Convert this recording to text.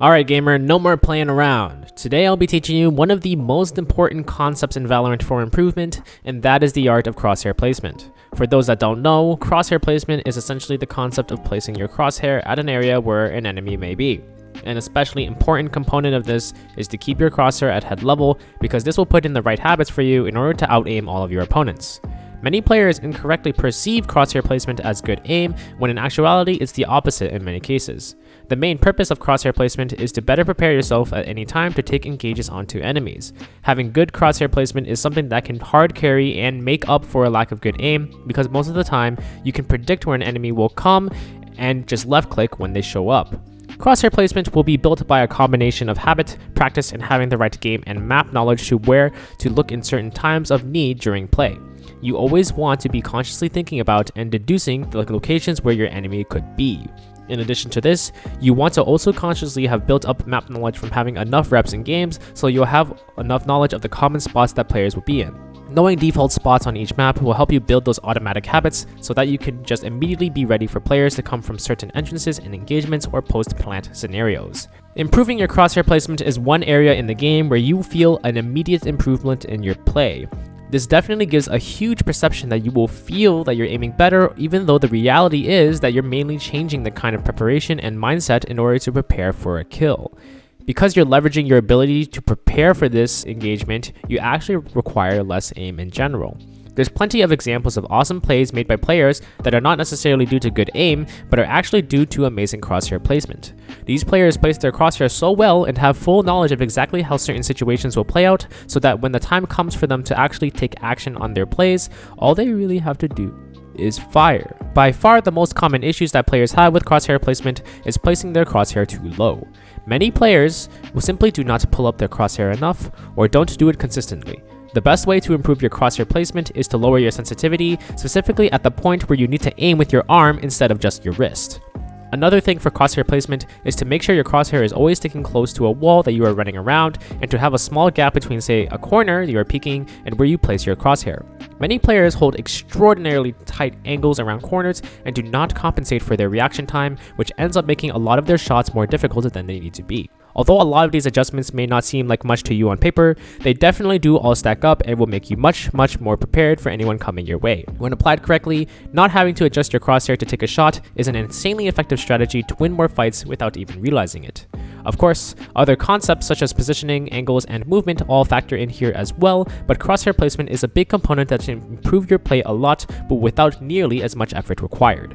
Alright gamer, no more playing around. Today I'll be teaching you one of the most important concepts in VALORANT for improvement, and that is the art of crosshair placement. For those that don't know, crosshair placement is essentially the concept of placing your crosshair at an area where an enemy may be. An especially important component of this is to keep your crosshair at head level, because this will put in the right habits for you in order to out-aim all of your opponents. Many players incorrectly perceive crosshair placement as good aim, when in actuality it's the opposite in many cases. The main purpose of crosshair placement is to better prepare yourself at any time to take engages onto enemies. Having good crosshair placement is something that can hard carry and make up for a lack of good aim, because most of the time you can predict where an enemy will come and just left click when they show up. Crosshair placement will be built by a combination of habit, practice, and having the right game and map knowledge to where to look in certain times of need during play. You always want to be consciously thinking about and deducing the locations where your enemy could be. In addition to this, you want to also consciously have built up map knowledge from having enough reps in games, so you'll have enough knowledge of the common spots that players will be in. Knowing default spots on each map will help you build those automatic habits so that you can just immediately be ready for players to come from certain entrances and engagements or post-plant scenarios. Improving your crosshair placement is one area in the game where you feel an immediate improvement in your play. This definitely gives a huge perception that you will feel that you're aiming better, even though the reality is that you're mainly changing the kind of preparation and mindset in order to prepare for a kill. Because you're leveraging your ability to prepare for this engagement, you actually require less aim in general. There's plenty of examples of awesome plays made by players that are not necessarily due to good aim, but are actually due to amazing crosshair placement. These players place their crosshair so well and have full knowledge of exactly how certain situations will play out, so that when the time comes for them to actually take action on their plays, all they really have to do is fire. By far the most common issues that players have with crosshair placement is placing their crosshair too low. Many players will simply do not pull up their crosshair enough, or don't do it consistently. The best way to improve your crosshair placement is to lower your sensitivity, specifically at the point where you need to aim with your arm instead of just your wrist. Another thing for crosshair placement is to make sure your crosshair is always sticking close to a wall that you are running around, and to have a small gap between, say, a corner you are peeking and where you place your crosshair. Many players hold extraordinarily tight angles around corners and do not compensate for their reaction time, which ends up making a lot of their shots more difficult than they need to be. Although a lot of these adjustments may not seem like much to you on paper, they definitely do all stack up and will make you much more prepared for anyone coming your way. When applied correctly, not having to adjust your crosshair to take a shot is an insanely effective strategy to win more fights without even realizing it. Of course, other concepts such as positioning, angles, and movement all factor in here as well, but crosshair placement is a big component that can improve your play a lot, but without nearly as much effort required.